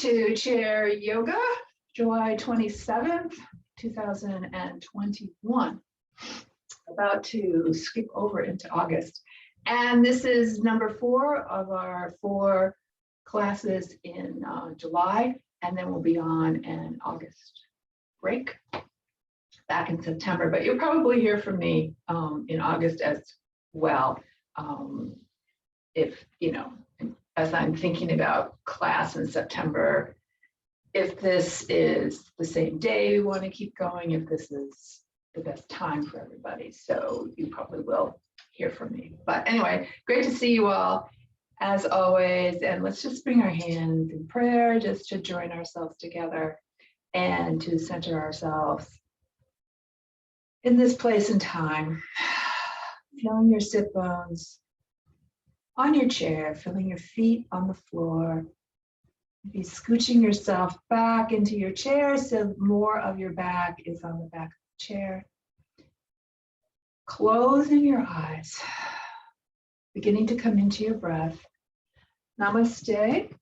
to Chair Yoga, July 27th, 2021. About to skip over into August. And this is number 4 of our 4 classes in July, and then we'll be on an August break back in September. But you'll probably hear from me in August as well. If, you know, as I'm thinking about class in September, if this is the same day we want to keep going, if this is the best time for everybody. So you probably will hear from me. But anyway, great to see you all as always. And let's just bring our hands in prayer just to join ourselves together and to center ourselves in this place and time. Feeling your sit bones on your chair, feeling your feet on the floor. Be scooching yourself back into your chair so more of your back is on the back of the chair. Closing your eyes, beginning to come into your breath. Namaste.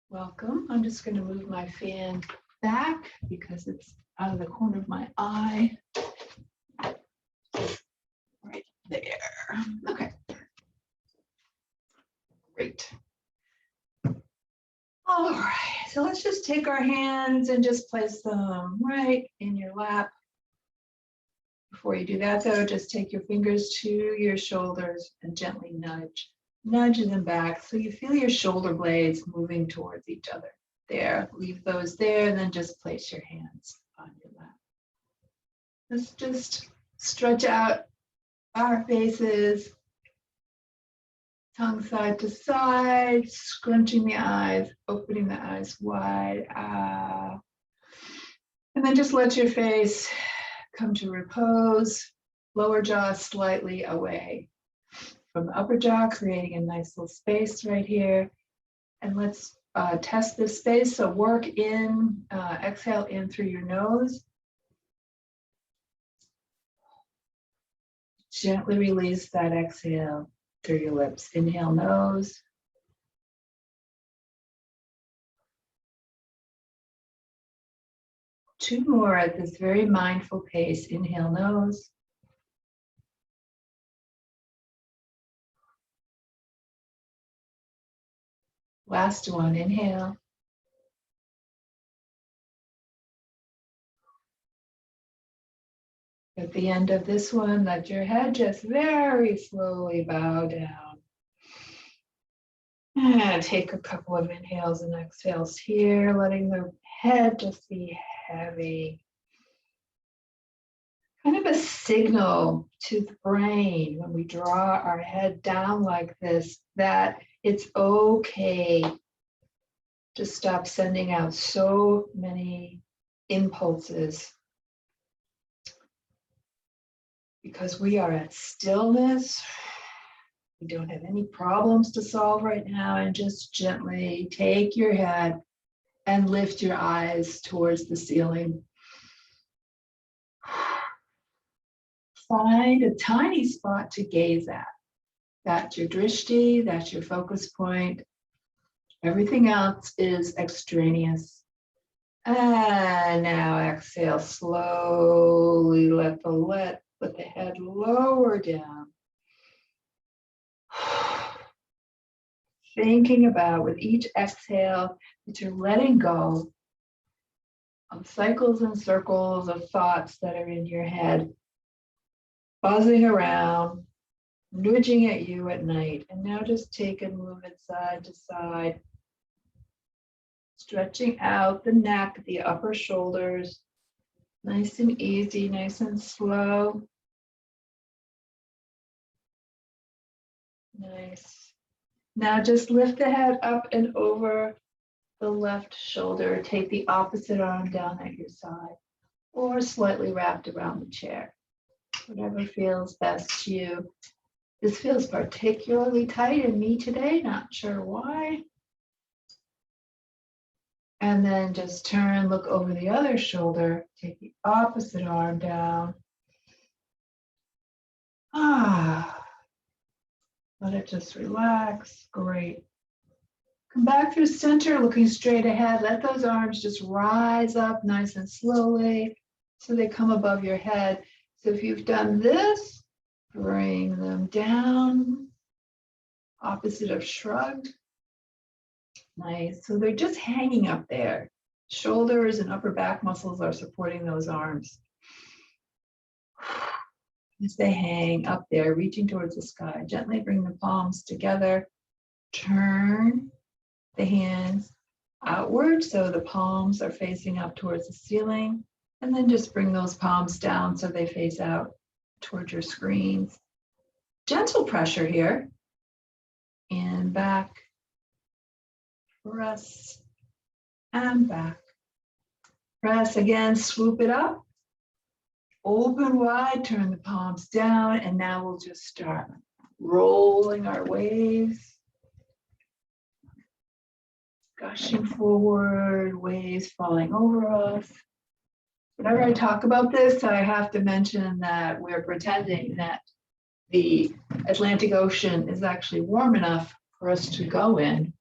Welcome. I'm just going to move my fan back because it's out of the corner of my eye. Right there. Okay. Great. All right, so let's just take our hands and just place them right in your lap. Before you do that though, just take your fingers to your shoulders and gently nudge them back so you feel your shoulder blades moving towards each other. There, leave those there and then just place your hands on your lap. Let's just stretch out our faces. Tongue side to side, scrunching the eyes, opening the eyes wide. And then just let your face come to repose. Lower jaw slightly away from the upper jaw, creating a nice little space right here. And let's test this space. So work in, exhale in through your nose. Gently release that exhale through your lips. Inhale, nose. Two more at this very mindful pace. Inhale, nose. Last one, inhale. At the end of this one, let your head just very slowly bow down. And take a couple of inhales and exhales here, letting the head just be heavy. Kind of a signal to the brain when we draw our head down like this, that it's okay to stop sending out so many impulses. Because we are at stillness, we don't have any problems to solve right now, and just gently take your head and lift your eyes towards the ceiling. Find a tiny spot to gaze at. That's your drishti, that's your focus point. Everything else is extraneous. And now exhale, slowly let the head lower down. Thinking about with each exhale that you're letting go of cycles and circles of thoughts that are in your head, buzzing around, nudging at you at night. And now just take and move it side to side, stretching out the neck, the upper shoulders. Nice and easy, nice and slow. Nice. Now just lift the head up and over the left shoulder. Take the opposite arm down at your side or slightly wrapped around the chair. Whatever feels best to you. This feels particularly tight in me today, not sure why. And then just turn, look over the other shoulder, take the opposite arm down. Let it just relax. Great. Come back through center, looking straight ahead. Let those arms just rise up nice and slowly so they come above your head. So if you've done this, bring them down, opposite of shrugged. Nice. So they're just hanging up there. Shoulders and upper back muscles are supporting those arms. As they hang up there, reaching towards the sky, gently bring the palms together. Turn the hands outward so the palms are facing up towards the ceiling. And then just bring those palms down so they face out towards your screens. Gentle pressure here. And back. Press. And back. Press again, swoop it up. Open wide, turn the palms down, and now we'll just start rolling our waves. Gushing forward, waves falling over us. Whenever I talk about this, I have to mention that we're pretending that the Atlantic Ocean is actually warm enough for us to go in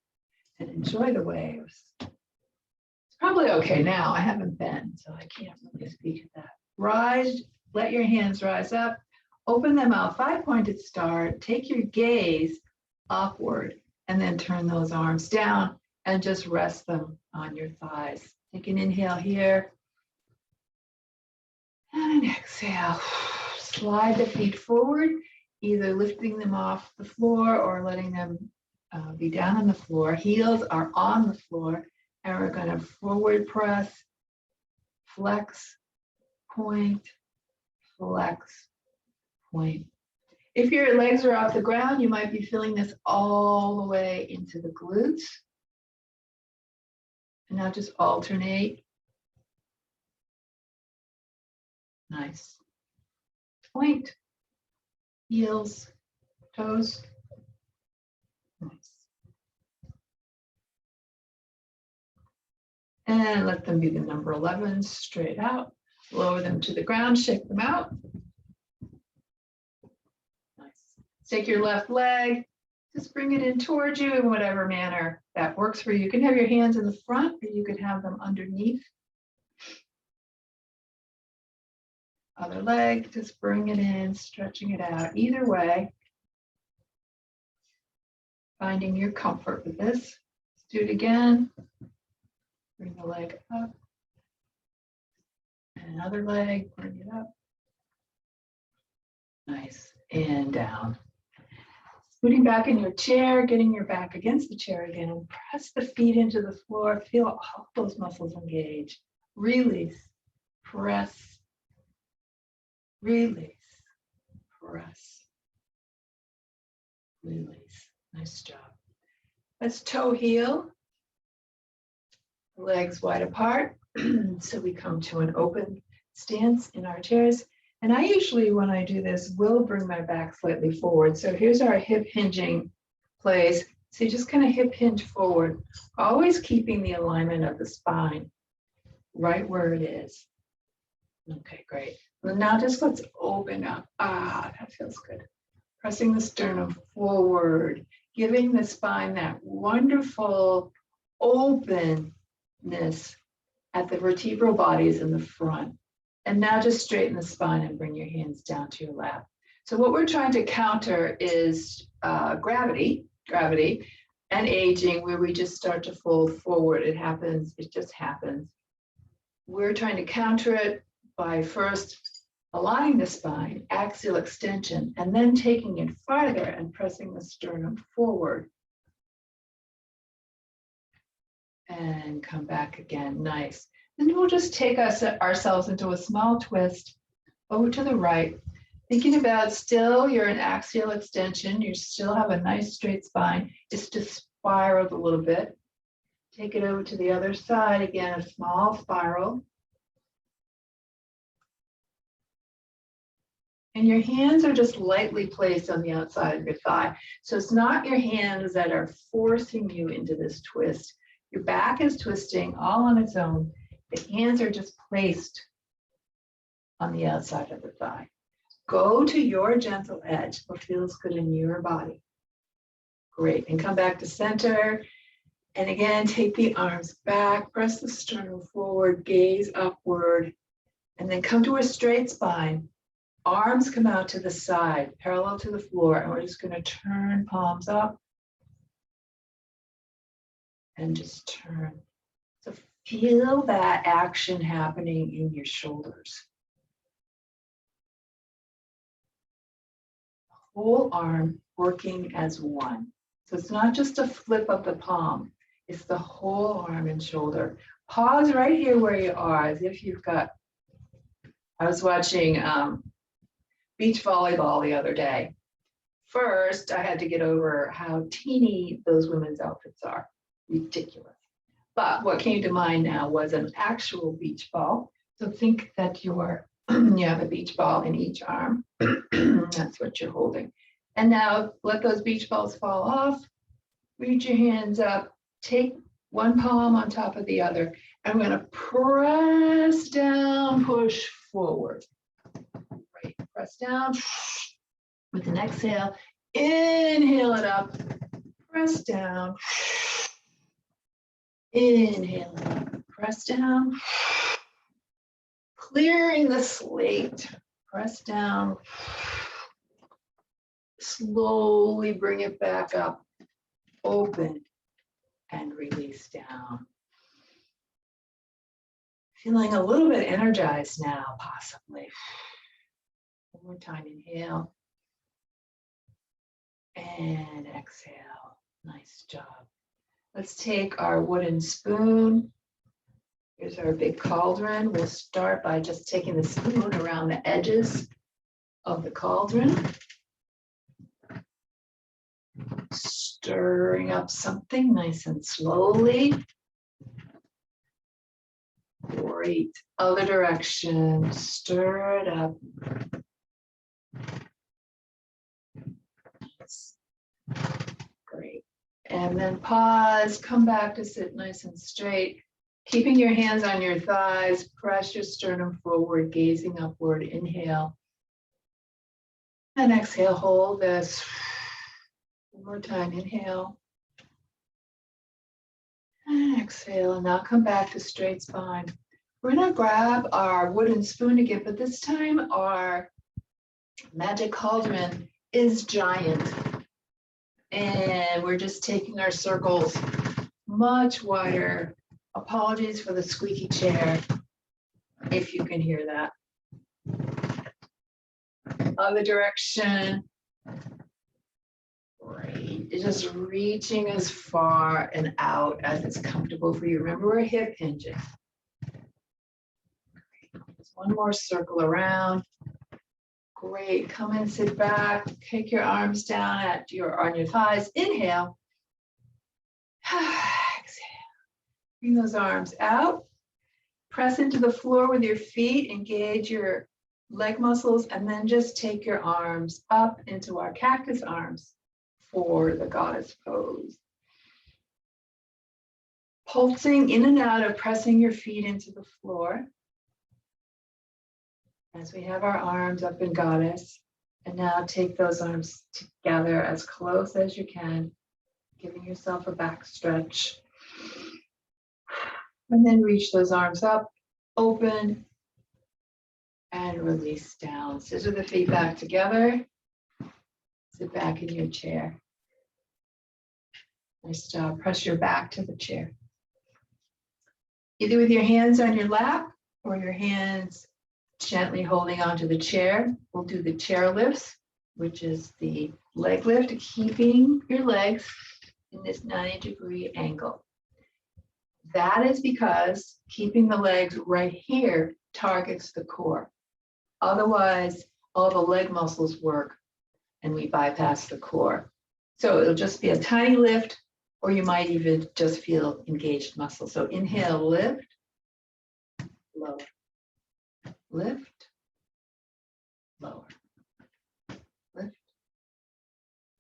and enjoy the waves. It's probably okay now. I haven't been, so I can't really speak to that. Rise, let your hands rise up, open them out, 5-pointed star, take your gaze upward, and then turn those arms down and just rest them on your thighs. Take an inhale here, and an exhale. Slide the feet forward, either lifting them off the floor or letting them be down on the floor. Heels are on the floor, and we're going to forward press, flex, point, flex, point. If your legs are off the ground, you might be feeling this all the way into the glutes. And now just alternate. Nice. Point, heels, toes. Nice. And let them be the number 11, straight out. Lower them to the ground, shake them out. Nice. Take your left leg, just bring it in towards you in whatever manner that works for you. You can have your hands in the front, or you could have them underneath. Other leg, just bring it in, stretching it out. Either way, finding your comfort with this. Let's do it again. Bring the leg up. And another leg, bring it up. Nice. And down. Scooting back in your chair, getting your back against the chair again. Press the feet into the floor. Feel all those muscles engage. Release. Press. Release. Press. Release. Nice job. Let's toe heel. Legs wide apart. So we come to an open stance in our chairs. And I usually, when I do this, will bring my back slightly forward. So here's our hip hinging place. So you just kind of hip hinge forward, always keeping the alignment of the spine right where it is. Okay, great. Well, now just let's open up. Ah, that feels good. Pressing the sternum forward, giving the spine that wonderful openness at the vertebral bodies in the front. And now just straighten the spine and bring your hands down to your lap. So what we're trying to counter is gravity and aging, where we just start to fold forward. It happens, it just happens. We're trying to counter it by first aligning the spine, axial extension, and then taking it farther and pressing the sternum forward. And come back again, nice. Then we'll just take ourselves into a small twist over to the right, thinking about still you're an axial extension, you still have a nice straight spine, it's just spiraled a little bit. Take it over to the other side, again, a small spiral. And your hands are just lightly placed on the outside of your thigh. So it's not your hands that are forcing you into this twist. Your back is twisting all on its own. The hands are just placed on the outside of the thigh. Go to your gentle edge, what feels good in your body. Great, and come back to center. And again, take the arms back, press the sternum forward, gaze upward, and then come to a straight spine. Arms come out to the side, parallel to the floor, and we're just going to turn palms up and just turn. So feel that action happening in your shoulders. Whole arm working as one. So it's not just a flip of the palm, it's the whole arm and shoulder. Pause right here where you are, as if you've got, I was watching beach volleyball the other day. First, I had to get over how teeny those women's outfits are. Ridiculous. But what came to mind now was an actual beach ball. So think that you have a beach ball in each arm. That's what you're holding. And now let those beach balls fall off. Reach your hands up. Take one palm on top of the other. And we're going to press down, push forward. Right. Press down. With an exhale, inhale it up. Press down. Inhale it up. Press down. Clearing the slate. Press down. Slowly bring it back up. Open and release down. Feeling a little bit energized now, possibly. One more time, inhale. And exhale. Nice job. Let's take our wooden spoon. Here's our big cauldron. We'll start by just taking the spoon around the edges of the cauldron. Stirring up something nice and slowly. Great. Other direction. Stir it up. Great. And then pause. Come back to sit nice and straight. Keeping your hands on your thighs. Press your sternum forward, gazing upward. Inhale. And exhale. Hold this. One more time, inhale. And exhale, and now come back to straight spine. We're gonna grab our wooden spoon again, but this time our magic cauldron is giant. And we're just taking our circles much wider. Apologies for the squeaky chair, if you can hear that. Other direction. Great. It's just reaching as far and out as it's comfortable for you. Remember, we're hip hinging. Just one more circle around. Great. Come and sit back. Take your arms down on your thighs. Inhale. Exhale. Bring those arms out. Press into the floor with your feet. Engage your leg muscles, and then just take your arms up into our cactus arms for the goddess pose. Pulsing in and out of pressing your feet into the floor as we have our arms up in goddess. And now take those arms together as close as you can, giving yourself a back stretch. And then reach those arms up, open, and release down. Scissor the feet back together. Sit back in your chair. Nice job. Press your back to the chair. Either with your hands on your lap or your hands gently holding onto the chair. We'll do the chair lifts, which is the leg lift, keeping your legs in this 90-degree angle. That is because keeping the legs right here targets the core. Otherwise, all the leg muscles work and we bypass the core. So it'll just be a tiny lift, or you might even just feel engaged muscle. So inhale, lift, lower, lift, lower, lift,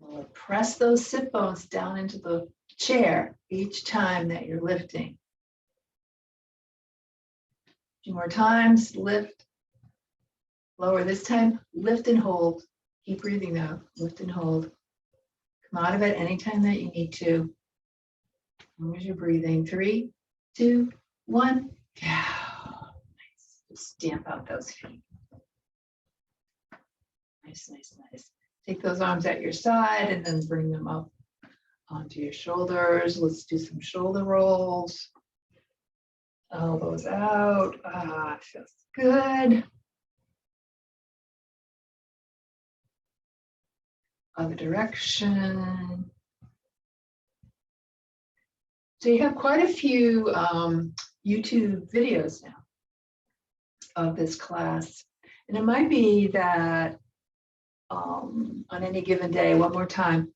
lower. Press those sit bones down into the chair each time that you're lifting. A few more times, lift, lower. This time, lift and hold. Keep breathing though, lift and hold. Come out of it anytime that you need to. long as you're breathing. 3, 2, 1. Yeah. Nice. Just stamp out those feet. Nice, nice, nice. Take those arms at your side and then bring them up onto your shoulders. Let's do some shoulder rolls. Elbows out. Ah, feels good. Other direction. So you have quite a few YouTube videos now of this class. And it might be that on any given day, one more time,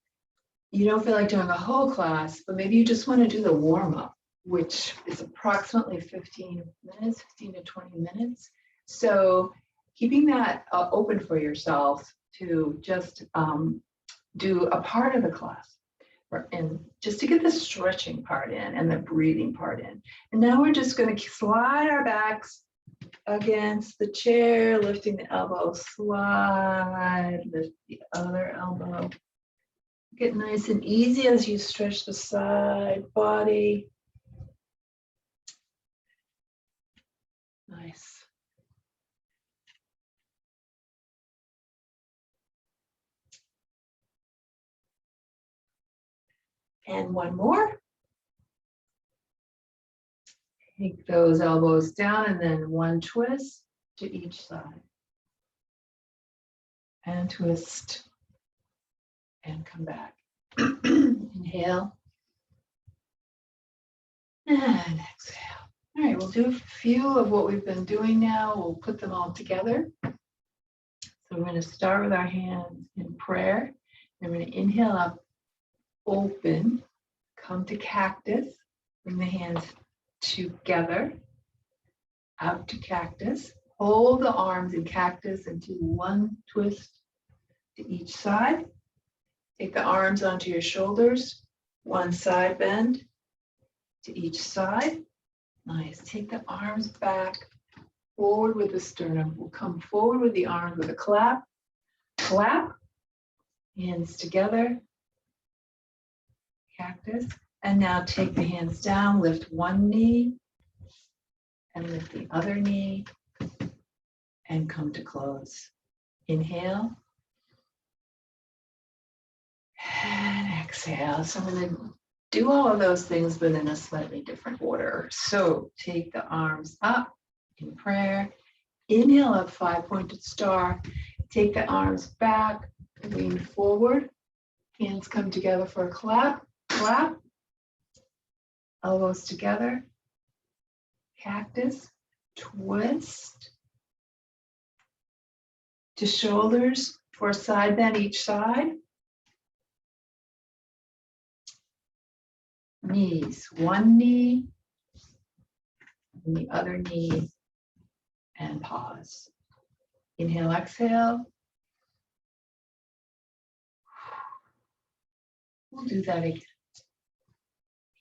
you don't feel like doing a whole class, but maybe you just want to do the warm-up, which is approximately 15 minutes, 15 to 20 minutes. So keeping that open for yourself to just do a part of the class, and just to get the stretching part in and the breathing part in. And now we're just going to slide our backs against the chair, lifting the elbow, slide, lift the other elbow. Get nice and easy as you stretch the side body. Nice. And one more. Take those elbows down and then one twist to each side. And twist and come back. Inhale. And exhale. All right, we'll do a few of what we've been doing now. We'll put them all together. So we're going to start with our hands in prayer. And we're going to inhale up, open, come to cactus. Bring the hands together, out to cactus. Hold the arms in cactus and do one twist to each side. Take the arms onto your shoulders, one side bend to each side. Nice. Take the arms back, forward with the sternum. We'll come forward with the arms with a clap. Clap. Hands together. Cactus. And now take the hands down, lift one knee and lift the other knee and come to close. Inhale. And exhale. So I'm going to do all of those things, but in a slightly different order. So take the arms up in prayer. Inhale up, 5-pointed star. Take the arms back, lean forward. Hands come together for a clap. Clap. Elbows together. Cactus. Twist. To shoulders for a side bend each side. Knees. One knee. And the other knee. And pause. Inhale, exhale. We'll do that again.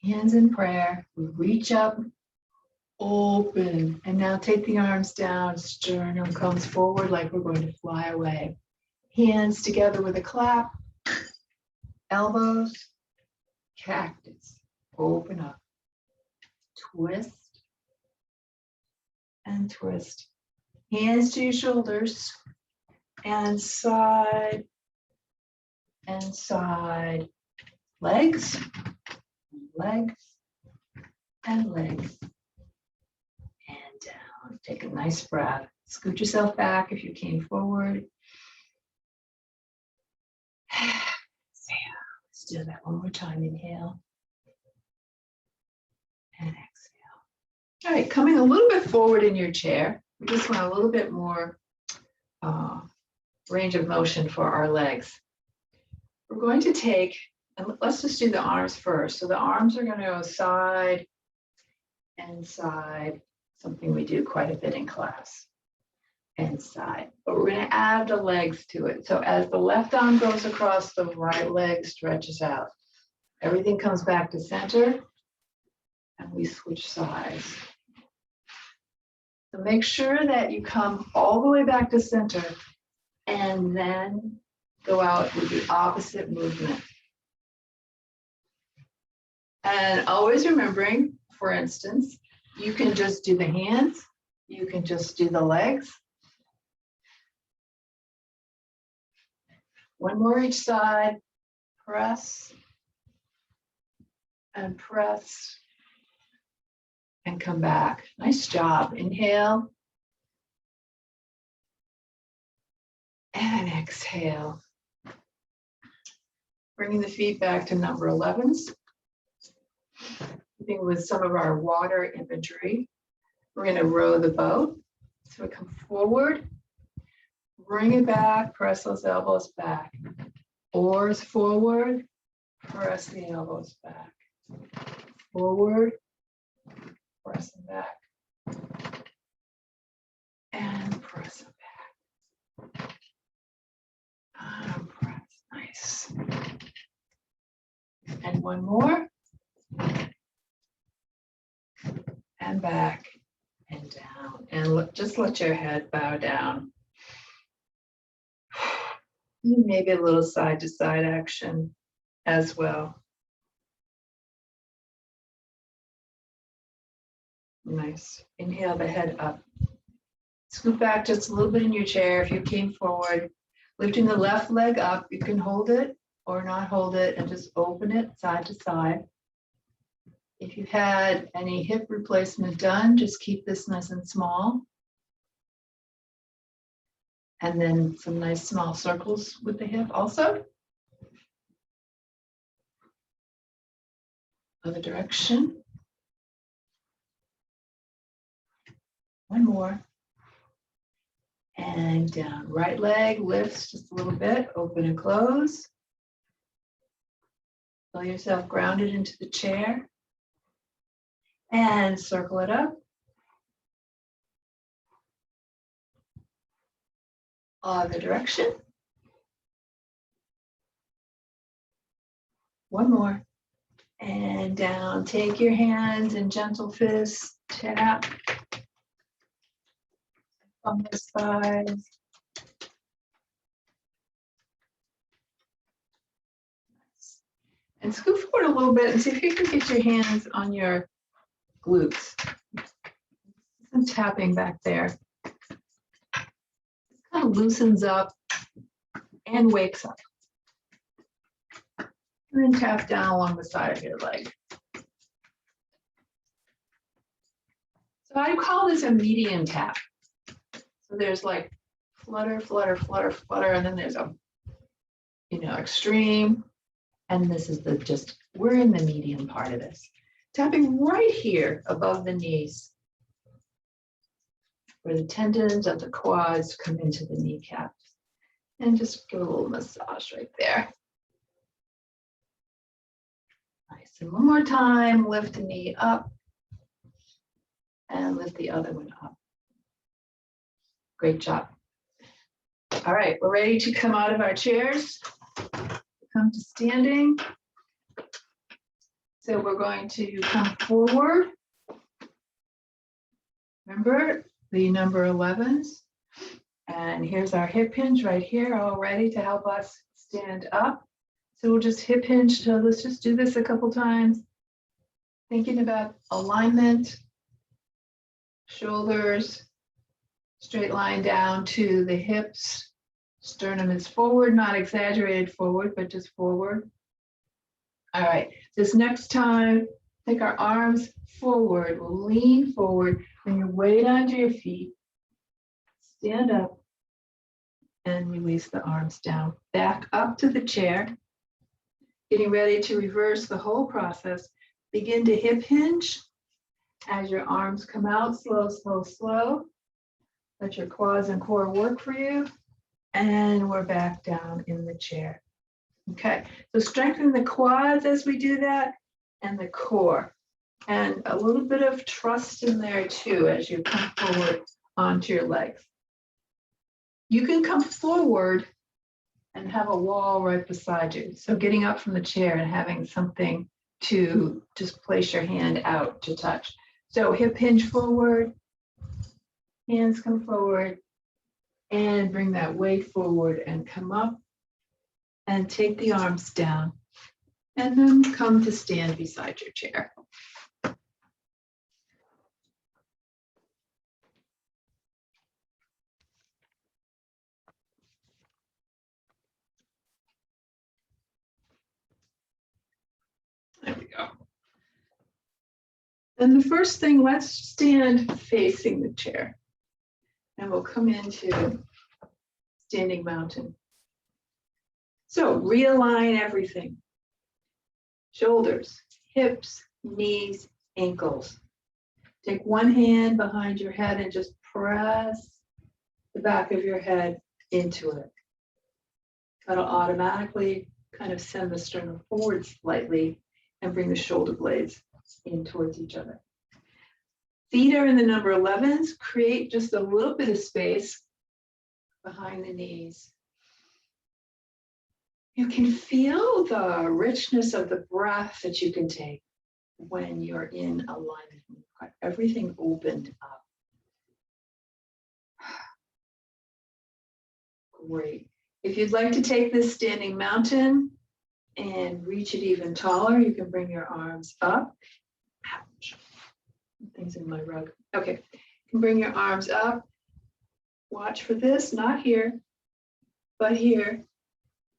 Hands in prayer. We reach up, open, and now take the arms down. Sternum comes forward like we're going to fly away. Hands together with a clap. Elbows, cactus. Open up. Twist and twist. Hands to your shoulders and side and side. Legs, legs, and legs. And down. Take a nice breath. Scoot yourself back if you came forward. Let's do that one more time. Inhale. And exhale. All right, coming a little bit forward in your chair. We just want a little bit more range of motion for our legs. We're going to take, and let's just do the arms first. So the arms are going to go side and side, something we do quite a bit in class, and side. But we're going to add the legs to it. So as the left arm goes across, the right leg stretches out. Everything comes back to center, and we switch sides. So make sure that you come all the way back to center and then go out with the opposite movement. And always remembering, for instance, you can just do the hands, you can just do the legs. One more each side, press and press and come back. Nice job. Inhale and exhale. Bringing the feet back to number 11s. Keeping with some of our water imagery, we're going to row the boat. So we come forward, bring it back, press those elbows back. Oars forward, press the elbows back. Forward, press them back. And press them back. And press, nice. And one more. And back and down. And just let your head bow down. Maybe a little side to side action as well. Nice. Inhale the head up. Scoot back just a little bit in your chair if you came forward. Lifting the left leg up, you can hold it or not hold it and just open it side to side. If you've had any hip replacement done, just keep this nice and small. And then some nice small circles with the hip also. Other direction. One more. And down. Right leg lifts just a little bit, open and close. Feel yourself grounded into the chair. And circle it up. Other direction. One more. And down. Take your hands and gentle fist tap on the thighs. And scoot forward a little bit and see if you can get your hands on your glutes. Some tapping back there. Kind of loosens up and wakes up. And then tap down along the side of your leg. So I call this a median tap. So there's like flutter, flutter, flutter, flutter, and then there's a, extreme. And this is we're in the medium part of this. Tapping right here above the knees, where the tendons of the quads come into the kneecaps. And just give a little massage right there. Nice. And one more time, lift the knee up and lift the other one up. Great job. All right, we're ready to come out of our chairs. Come to standing. So we're going to come forward. Remember the number 11s. And here's our hip hinge right here, all ready to help us stand up. So we'll just hip hinge. So let's just do this a couple times. Thinking about alignment, shoulders, straight line down to the hips. Sternum is forward, not exaggerated forward, but just forward. All right, this next time, take our arms forward. We'll lean forward, bring your weight onto your feet. Stand up and release the arms down. Back up to the chair. Getting ready to reverse the whole process. Begin to hip hinge as your arms come out, slow, slow, slow. Let your quads and core work for you. And we're back down in the chair. Okay, so strengthen the quads as we do that and the core. And a little bit of trust in there too as you come forward onto your legs. You can come forward and have a wall right beside you. So getting up from the chair and having something to just place your hand out to touch. So hip hinge forward, hands come forward, and bring that weight forward and come up and take the arms down. And then come to stand beside your chair. There we go. Then the first thing, let's stand facing the chair. And we'll come into standing mountain. So realign everything. Shoulders, hips, knees, ankles. Take one hand behind your head and just press the back of your head into it. That'll automatically kind of send the sternum forward slightly and bring the shoulder blades in towards each other. Feet are in the number 11s. Create just a little bit of space behind the knees. You can feel the richness of the breath that you can take when you're in alignment. You've got everything opened up. Great. If you'd like to take this standing mountain and reach it even taller, you can bring your arms up. Ouch. Things in my rug. Okay. You can bring your arms up. Watch for this, not here, but here.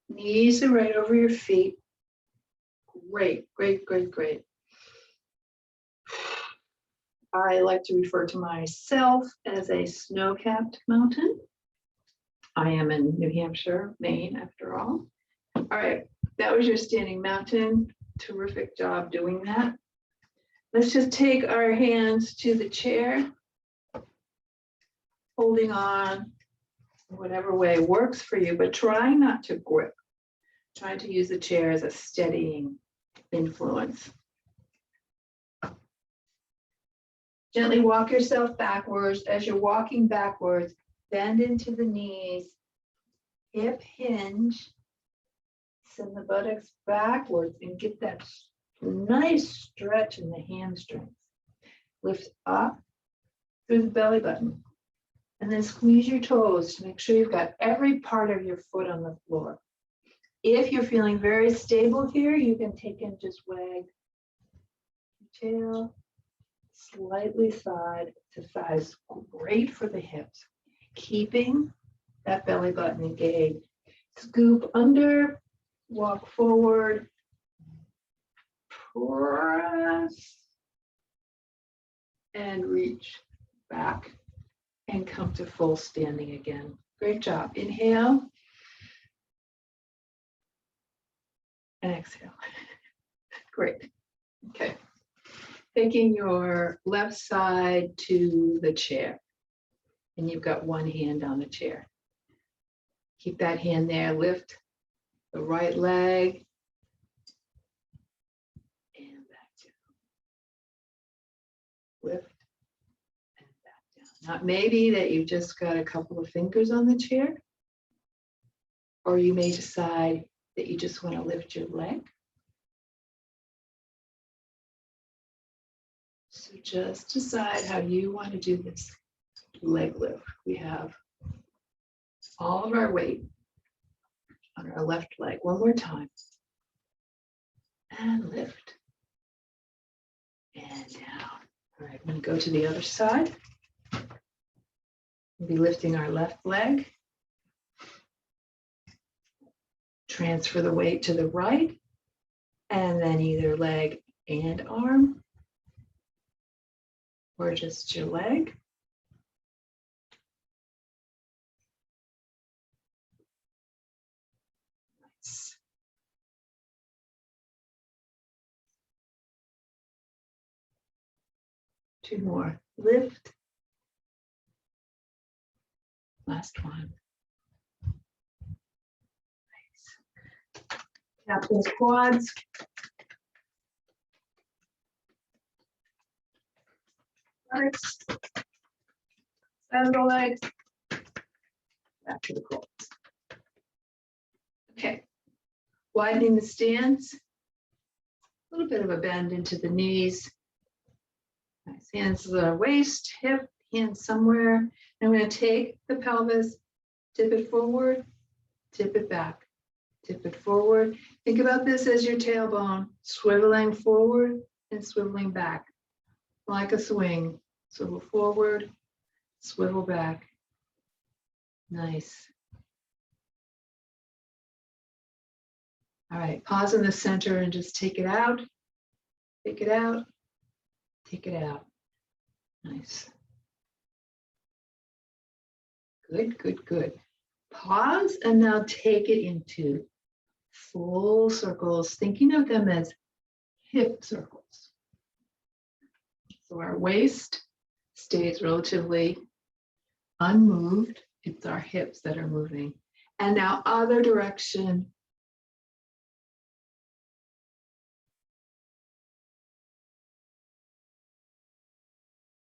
Knees are right over your feet. Great, great, great, great. I like to refer to myself as a snow-capped mountain. I am in New Hampshire, Maine, after all. All right, that was your standing mountain. Terrific job doing that. Let's just take our hands to the chair, holding on whatever way works for you, but try not to grip. Try to use the chair as a steadying influence. Gently walk yourself backwards. As you're walking backwards, bend into the knees, hip hinge, send the buttocks backwards and get that nice stretch in the hamstrings. Lift up through the belly button and then squeeze your toes to make sure you've got every part of your foot on the floor. If you're feeling very stable here, you can take and just wag your tail slightly side to side. Great for the hips. Keeping that belly button engaged. Scoop under, walk forward, press, and reach back and come to full standing again. Great job. Inhale and exhale. Great. Okay. Taking your left side to the chair, and you've got one hand on the chair. Keep that hand there. Lift the right leg and back down. Lift and back down. Now, maybe that you've just got a couple of fingers on the chair, or you may decide that you just want to lift your leg. So just decide how you want to do this leg lift. We have all of our weight on our left leg. One more time. And lift. And down. All right, I'm going to go to the other side. We'll be lifting our left leg. Transfer the weight to the right, and then either leg and arm, or just your leg. Nice. Two more. Lift. Last one. Tap those quads. Legs. Send the legs. Back to the quads. Okay. Widening the stance. A little bit of a bend into the knees. Nice. Hands to the waist, hip, hands somewhere. I'm going to take the pelvis, tip it forward, tip it back. tip it forward. Think about this as your tailbone, swiveling forward and swiveling back, like a swing. Swivel forward, swivel back. Nice. All right, pause in the center and just take it out. Take it out. Take it out. Nice. Good, good, good. Pause and now take it into full circles, thinking of them as hip circles. So our waist stays relatively unmoved. It's our hips that are moving. And now other direction.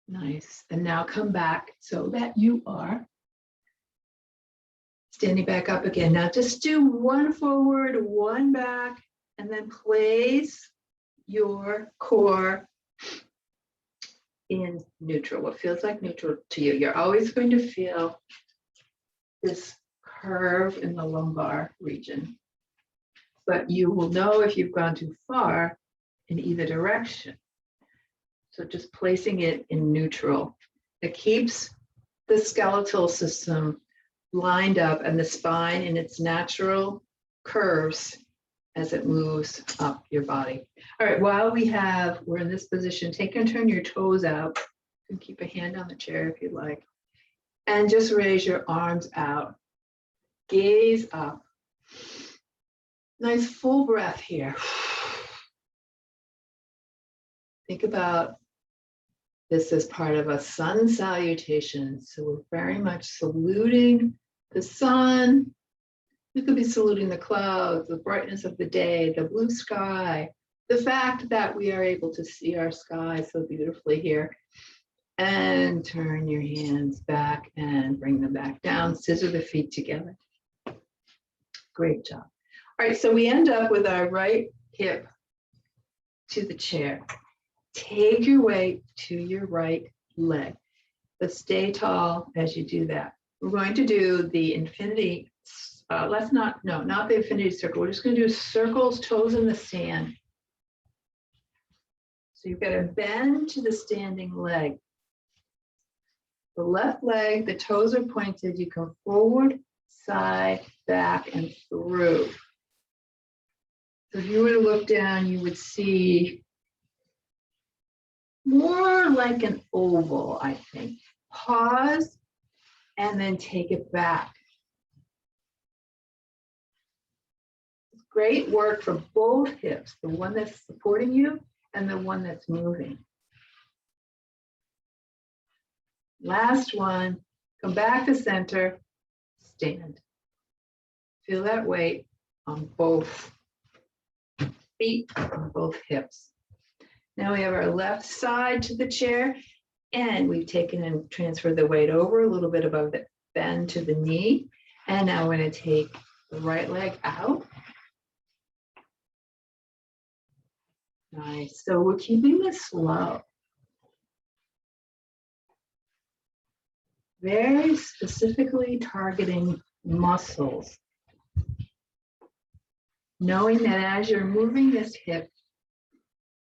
Nice. And now come back so that you are standing back up again. Now just do one forward, one back, and then place your core in neutral. What feels like neutral to you. You're always going to feel this curve in the lumbar region, but you will know if you've gone too far in either direction. So just placing it in neutral. It keeps the skeletal system lined up and the spine in its natural curves as it moves up your body. All right, while we're in this position, take and turn your toes out. You can keep a hand on the chair if you'd like. And just raise your arms out. Gaze up. Nice full breath here. Think about this as part of a sun salutation. So we're very much saluting the sun. You could be saluting the clouds, the brightness of the day, the blue sky, the fact that we are able to see our sky so beautifully here. And turn your hands back and bring them back down. Scissor the feet together. Great job. All right, so we end up with our right hip to the chair. Take your weight to your right leg, but stay tall as you do that. We're going to do the infinity, not the infinity circle. We're just going to do circles, toes in the sand. So you've got to bend to the standing leg. The left leg, the toes are pointed. You come forward, side, back, and through. So if you were to look down, you would see more like an oval, I think. Pause and then take it back. Great work for both hips, the one that's supporting you and the one that's moving. Last one, come back to center, stand. Feel that weight on both feet, on both hips. Now we have our left side to the chair, and we've taken and transferred the weight over a little bit above the bend to the knee. And now we're going to take the right leg out. Nice. So we're keeping this slow. Very specifically targeting muscles. Knowing that as you're moving this hip,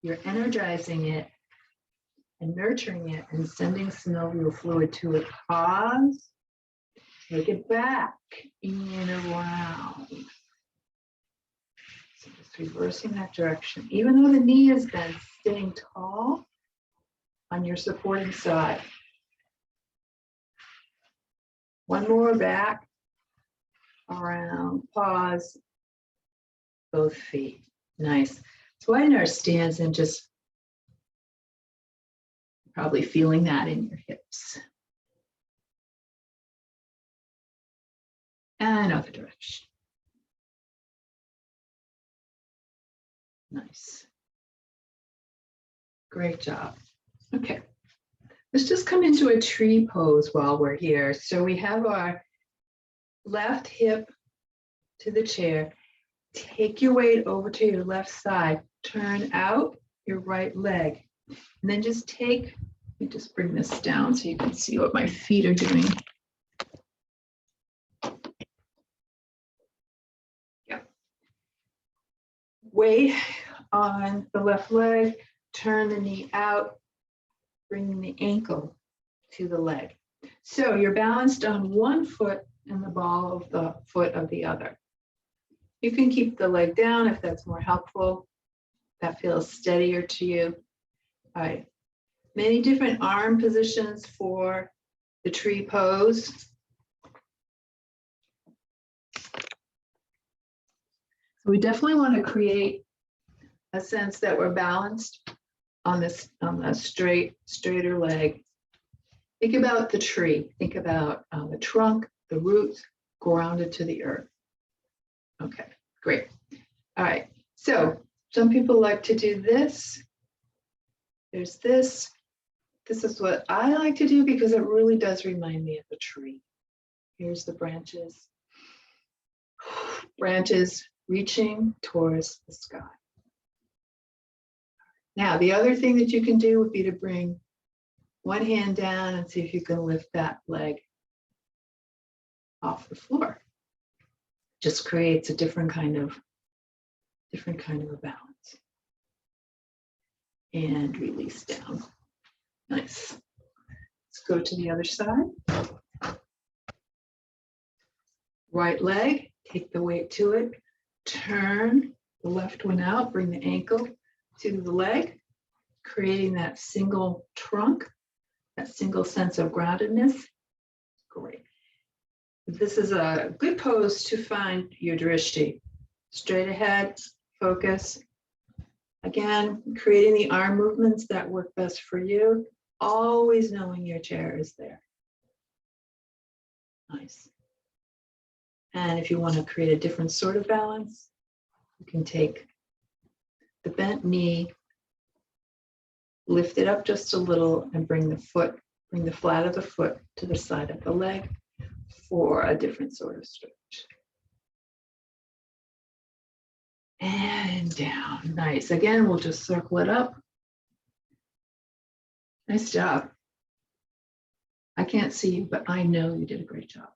you're energizing it and nurturing it and sending synovial fluid to it. Pause, take it back, in and around. So just reversing that direction. Even though the knee is bent, staying tall on your supporting side. One more back, around, pause, both feet. Nice. So widen our stance and just probably feeling that in your hips. And other direction. Nice. Great job. Okay. Let's just come into a tree pose while we're here. So we have our left hip to the chair. Take your weight over to your left side. Turn out your right leg. And then just take, let me just bring this down so you can see what my feet are doing. Yeah. Weight on the left leg, turn the knee out, bringing the ankle to the leg. So you're balanced on one foot and the ball of the foot of the other. You can keep the leg down if that's more helpful. That feels steadier to you. All right. Many different arm positions for the tree pose. So we definitely want to create a sense that we're balanced on this, on the straighter leg. Think about the tree. Think about the trunk, the roots, grounded to the earth. Okay, great. All right. So some people like to do this. There's this. This is what I like to do because it really does remind me of a tree. Here's the branches. Branches reaching towards the sky. Now, the other thing that you can do would be to bring one hand down and see if you can lift that leg off the floor. Just creates a different kind of a balance. And release down. Nice. Let's go to the other side. Right leg, take the weight to it. Turn the left one out, bring the ankle to the leg, creating that single trunk, that single sense of groundedness. Great. This is a good pose to find your drishti. Straight ahead, focus. Again, creating the arm movements that work best for you, always knowing your chair is there. Nice. And if you want to create a different sort of balance, you can take the bent knee, lift it up just a little, and bring the flat of the foot to the side of the leg for a different sort of stretch. And down. Nice. Again, we'll just circle it up. Nice job. I can't see you, but I know you did a great job.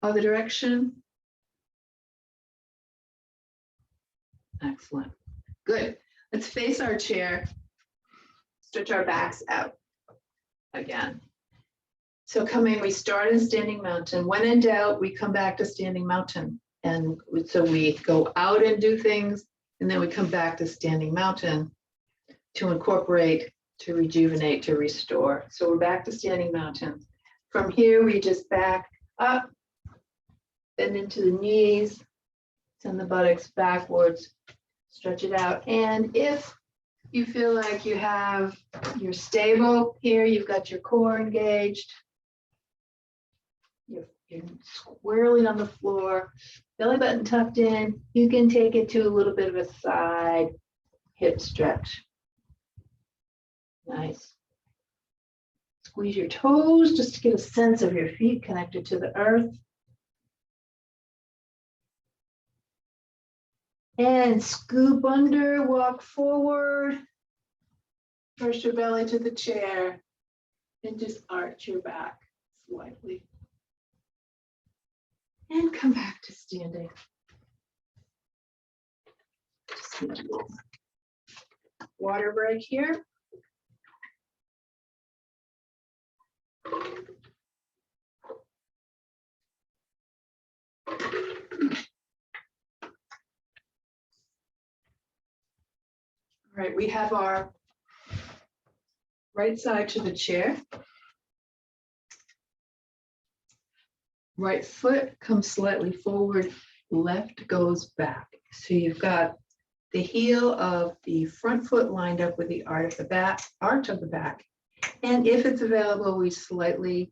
Other direction. Excellent. Good. Let's face our chair. Stretch our backs out again. So we start in standing mountain. When in doubt, we come back to standing mountain. And so we go out and do things, and then we come back to standing mountain to incorporate, to rejuvenate, to restore. So we're back to standing mountain. From here, we just back up, bend into the knees, send the buttocks backwards, stretch it out. And if you feel like you're stable here, you've got your core engaged, you're squarely on the floor, belly button tucked in, you can take it to a little bit of a side hip stretch. Nice. Squeeze your toes just to get a sense of your feet connected to the earth. And scoop under, walk forward, push your belly to the chair, and just arch your back slightly. And come back to standing. Just need a little water break here. All right, we have our right side to the chair. Right foot comes slightly forward, left goes back. So you've got the heel of the front foot lined up with the arch of the back. And if it's available, we slightly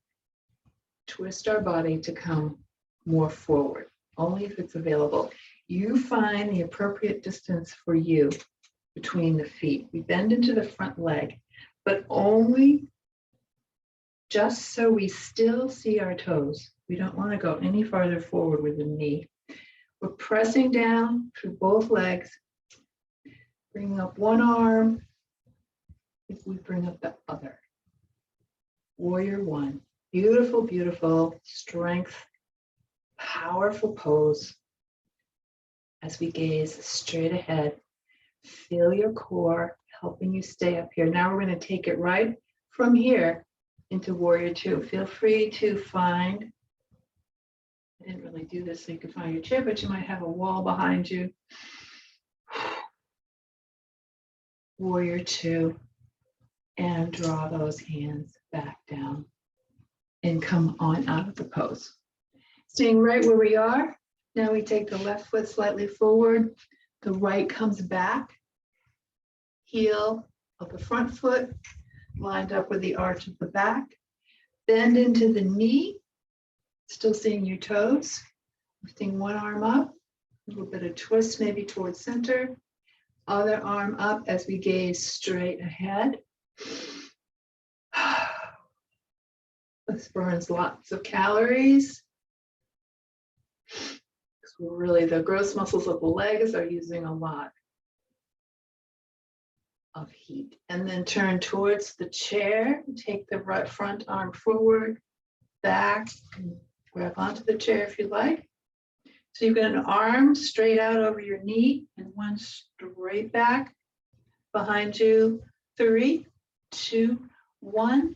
twist our body to come more forward, only if it's available. You find the appropriate distance for you between the feet. We bend into the front leg, but only just so we still see our toes. We don't want to go any farther forward with the knee. We're pressing down through both legs, bringing up one arm, if we bring up the other. Warrior one. Beautiful, beautiful strength, powerful pose. as we gaze straight ahead. Feel your core helping you stay up here. Now we're going to take it right from here into Warrior Two. Feel free to find, I didn't really do this so you could find your chair, but you might have a wall behind you. Warrior Two, and draw those hands back down and come on out of the pose. Staying right where we are. Now we take the left foot slightly forward, the right comes back, heel of the front foot lined up with the arch of the back, bend into the knee, still seeing your toes, lifting one arm up, a little bit of twist maybe towards center, other arm up as we gaze straight ahead. This burns lots of calories. Really, the gross muscles of the legs are using a lot of heat. And then turn towards the chair. Take the right front arm forward, back, and grab onto the chair if you like. So you've got an arm straight out over your knee and one straight back behind you. 3, 2, 1,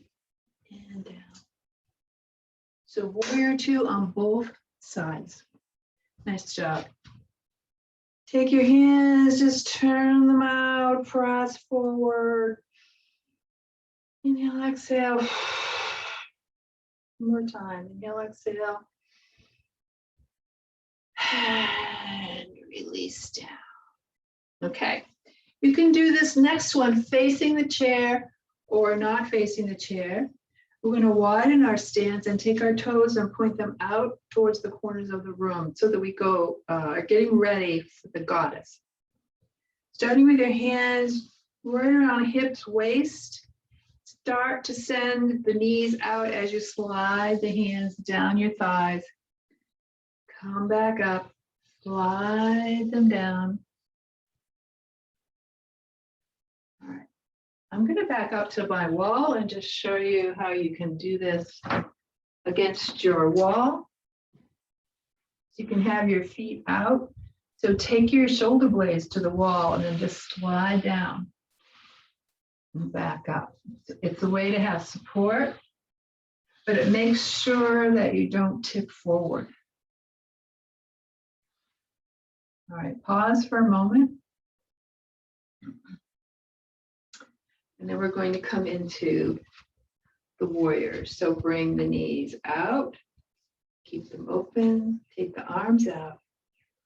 and down. So Warrior Two on both sides. Nice job. Take your hands, just turn them out, press forward. Inhale, exhale. One more time. Inhale, exhale. And release down. Okay. You can do this next one facing the chair or not facing the chair. We're going to widen our stance and take our toes and point them out towards the corners of the room so that we are getting ready for the goddess. Starting with your hands right around hips, waist. Start to send the knees out as you slide the hands down your thighs. Come back up, slide them down. All right. I'm going to back up to my wall and just show you how you can do this against your wall. So you can have your feet out. So take your shoulder blades to the wall and then just slide down and back up. It's a way to have support, but it makes sure that you don't tip forward. All right, pause for a moment. And then we're going to come into the warrior. So bring the knees out, keep them open, take the arms out,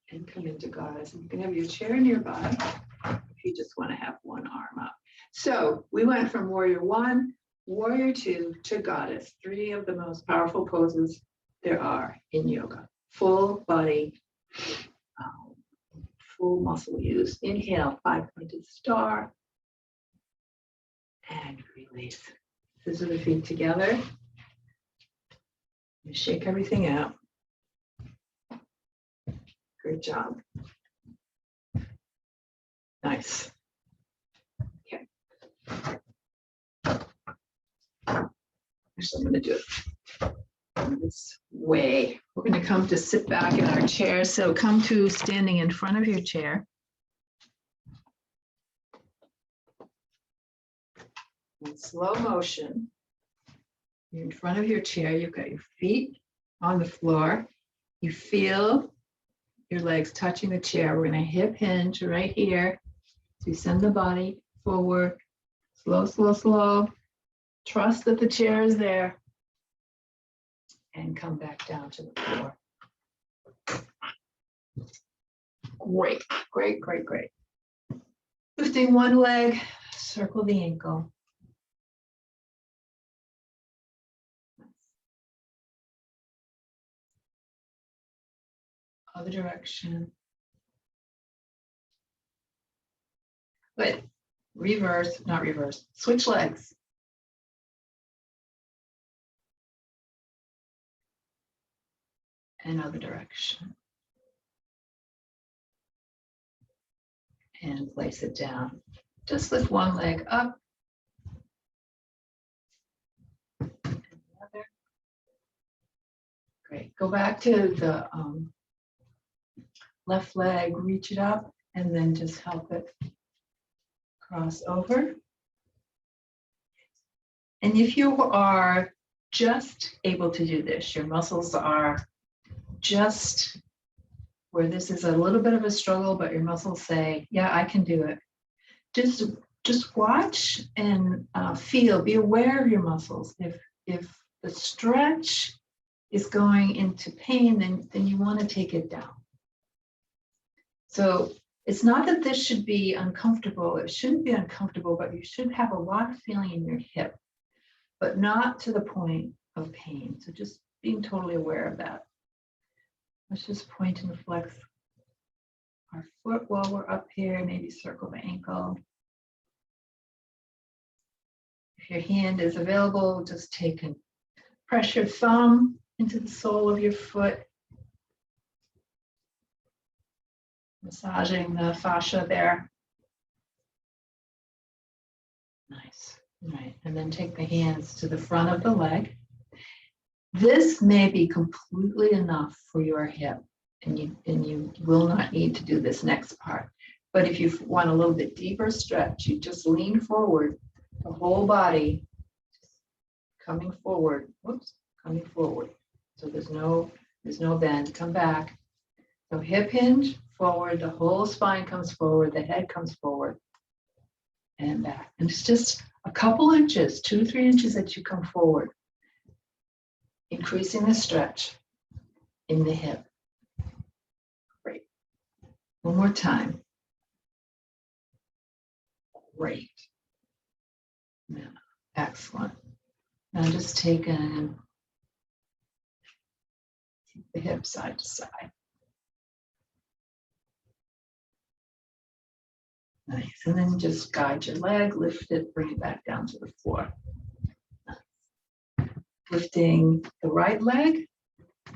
and come into goddess. And you can have your chair nearby if you just want to have one arm up. So we went from Warrior One, Warrior Two to goddess, 3 of the most powerful poses there are in yoga. Full body, full muscle use. Inhale, 5-pointed star. And release. Scissor the feet together. You shake everything out. Great job. Nice. Okay. Actually, I'm going to do it this way. We're going to come to sit back in our chair. So come to standing in front of your chair. In slow motion, you're in front of your chair, you've got your feet on the floor, you feel your legs touching the chair. We're going to hip hinge right here. So you send the body forward, slow, slow, slow. Trust that the chair is there. And come back down to the floor. Great, great, great, great. Lifting one leg, circle the ankle. Other direction. Good. Reverse, not reverse. Switch legs. Another direction. And place it down. Just lift one leg up. Another. Great. Go back to the left leg, reach it up, and then just help it cross over. And if you are just able to do this, your muscles are just where this is a little bit of a struggle, but your muscles say, yeah, I can do it. Just watch and feel, be aware of your muscles. If the stretch is going into pain, then you want to take it down. So it's not that this should be uncomfortable. It shouldn't be uncomfortable, but you should have a lot of feeling in your hip, but not to the point of pain. So just being totally aware of that. Let's just point and flex our foot while we're up here, maybe circle the ankle. If your hand is available, just take and press your thumb into the sole of your foot, massaging the fascia there. Nice. All right, and then take the hands to the front of the leg. This may be completely enough for your hip, and you will not need to do this next part. But if you want a little bit deeper stretch, you just lean forward, the whole body coming forward. Whoops, coming forward. So there's no bend. Come back. So hip hinge forward, the whole spine comes forward, the head comes forward and back. And it's just a couple inches, 2 to 3 inches that you come forward, increasing the stretch in the hip. Great. One more time. Great. Yeah, excellent. Now just take the hip side to side. Nice. And then just guide your leg, lift it, bring it back down to the floor. Nice. Lifting the right leg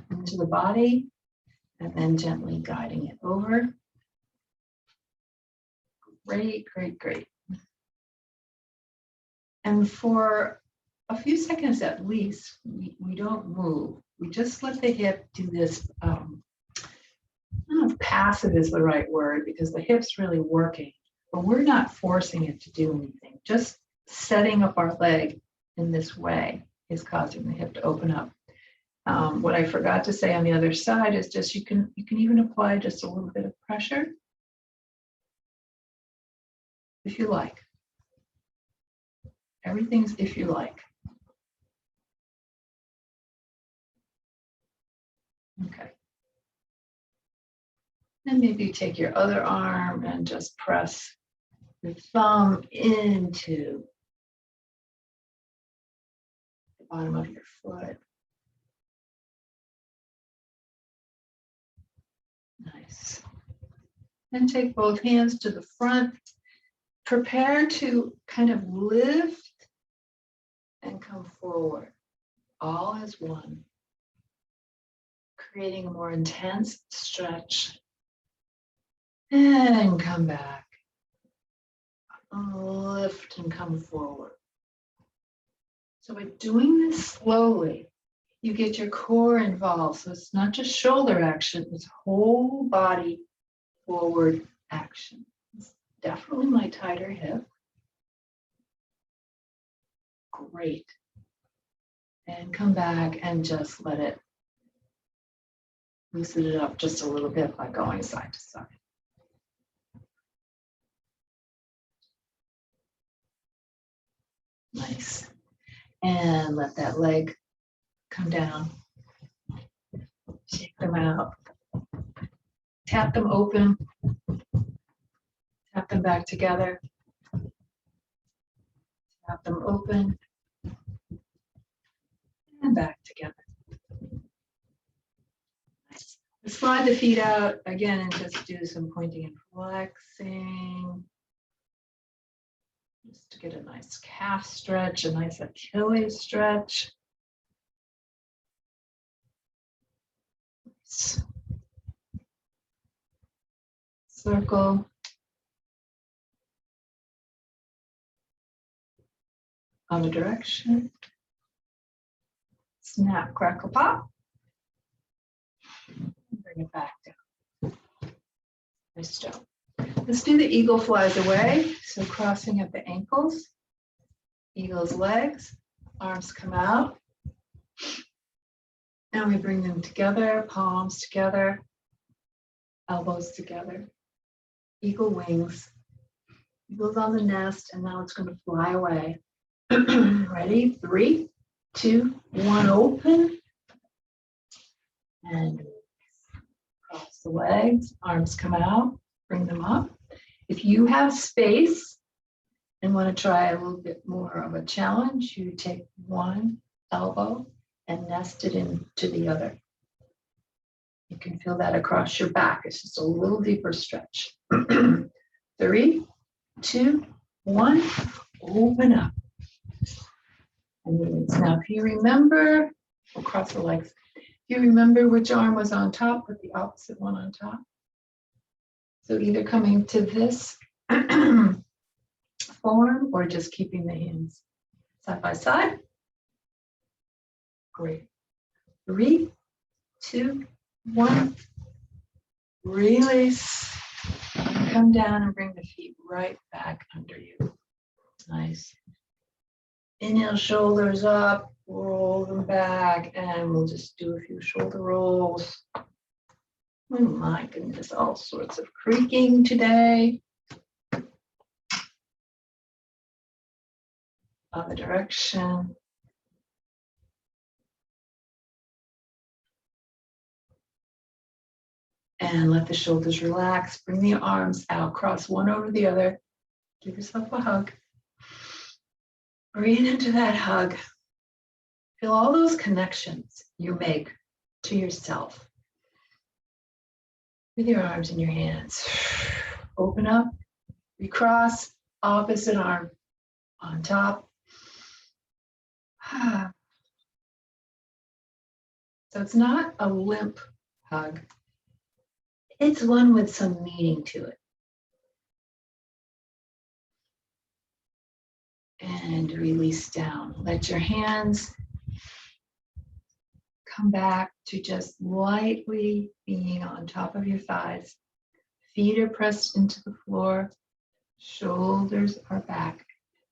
into the body and then gently guiding it over. Great, great, great. And for a few seconds at least, we don't move. We just let the hip do this. I don't know if passive is the right word because the hip's really working, but we're not forcing it to do anything. Just setting up our leg in this way is causing the hip to open up. What I forgot to say on the other side is just you can even apply just a little bit of pressure if you like. Everything's if you like. Okay. And maybe you take your other arm and just press your thumb into the bottom of your foot. Nice. And take both hands to the front. Prepare to kind of lift and come forward, all as one, creating a more intense stretch. And come back. Lift and come forward. So by doing this slowly, you get your core involved. So it's not just shoulder action, it's whole body forward action. It's definitely my tighter hip. Great. And come back and just let it loosen it up just a little bit by going side to side. Nice. And let that leg come down. Shake them out. Tap them open. Tap them back together. Tap them open. And back together. Nice. Slide the feet out again and just do some pointing and flexing. Just to get a nice calf stretch, a nice Achilles stretch. Circle. Other direction. Snap, crackle, pop. Bring it back down. Nice job. Let's do the eagle flies away. So crossing at the ankles, eagle's legs, arms come out. And we bring them together, palms together, elbows together. Eagle wings. Eagle's on the nest, and now it's going to fly away. Ready? 3, 2, 1, open. And cross the legs, arms come out, bring them up. If you have space and want to try a little bit more of a challenge, you take one elbow and nest it into the other. You can feel that across your back. It's just a little deeper stretch. 3, 2, 1, open up. And now if you remember, we'll cross the legs. If you remember which arm was on top, put the opposite one on top. So either coming to this form or just keeping the hands side by side. Great. 3, 2, 1. Release. Come down and bring the feet right back under you. Nice. Inhale, shoulders up, roll them back, and we'll just do a few shoulder rolls. Oh my goodness, all sorts of creaking today. Other direction. And let the shoulders relax. Bring the arms out, cross one over the other. Give yourself a hug. Breathe into that hug. Feel all those connections you make to yourself with your arms and your hands. Open up, recross, opposite arm on top. So it's not a limp hug. It's one with some meaning to it. And release down. Let your hands come back to just lightly being on top of your thighs. Feet are pressed into the floor. Shoulders are back.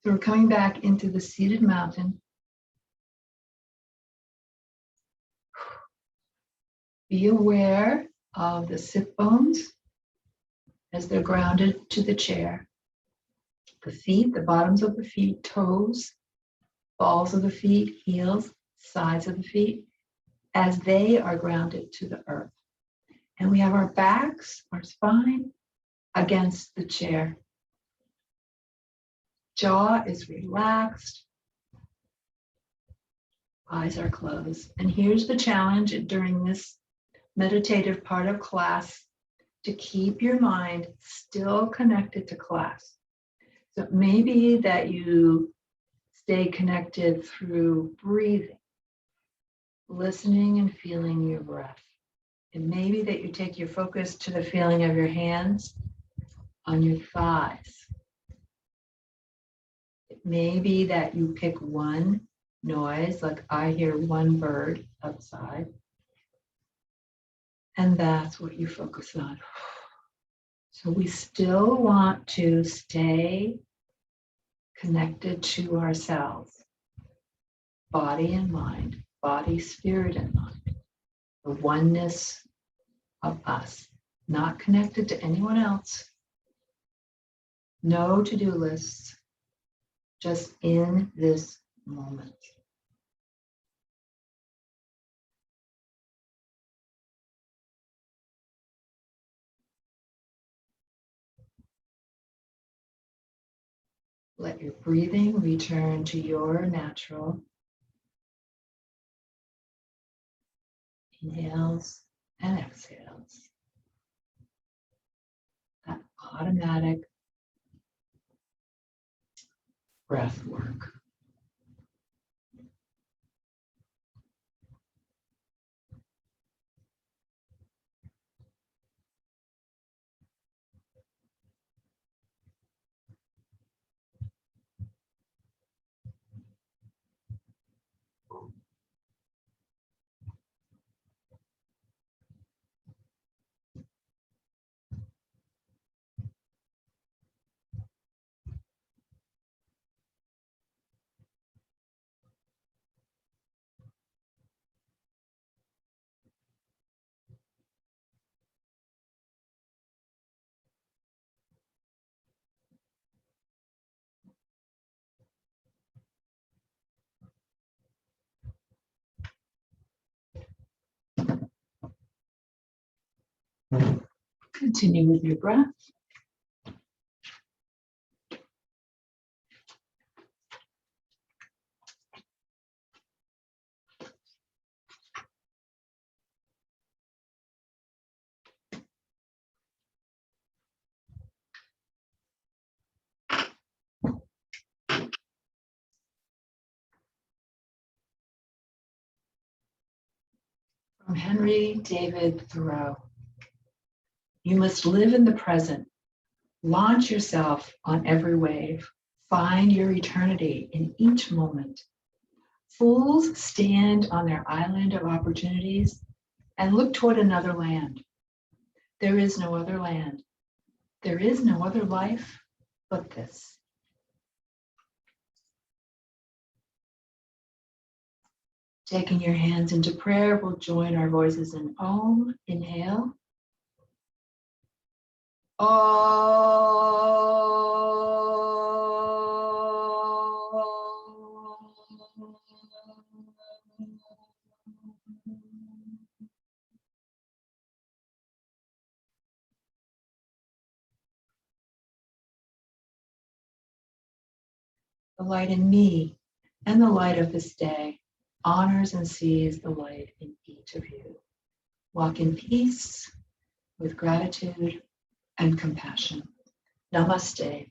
So we're coming back into the seated mountain. Be aware of the sit bones as they're grounded to the chair. The feet, the bottoms of the feet, toes, balls of the feet, heels, sides of the feet, as they are grounded to the earth. And we have our backs, our spine against the chair. Jaw is relaxed. Eyes are closed. And here's the challenge during this meditative part of class, to keep your mind still connected to class. So it may be that you stay connected through breathing, listening and feeling your breath. It may be that you take your focus to the feeling of your hands on your thighs. It may be that you pick one noise, like I hear one bird outside, and that's what you focus on. So we still want to stay connected to ourselves, body and mind, body, spirit, and mind, the oneness of us, not connected to anyone else, no to-do lists, just in this moment. Let your breathing return to your natural inhales and exhales. That automatic breath work. Continue with your breath. From Henry David Thoreau. You must live in the present. Launch yourself on every wave. Find your eternity in each moment. Fools stand on their island of opportunities and look toward another land. There is no other land. There is no other life but this. Taking your hands into prayer, we'll join our voices in Om. Inhale. The light in me and the light of this day honors and sees the light in each of you. Walk in peace with gratitude and compassion. Namaste.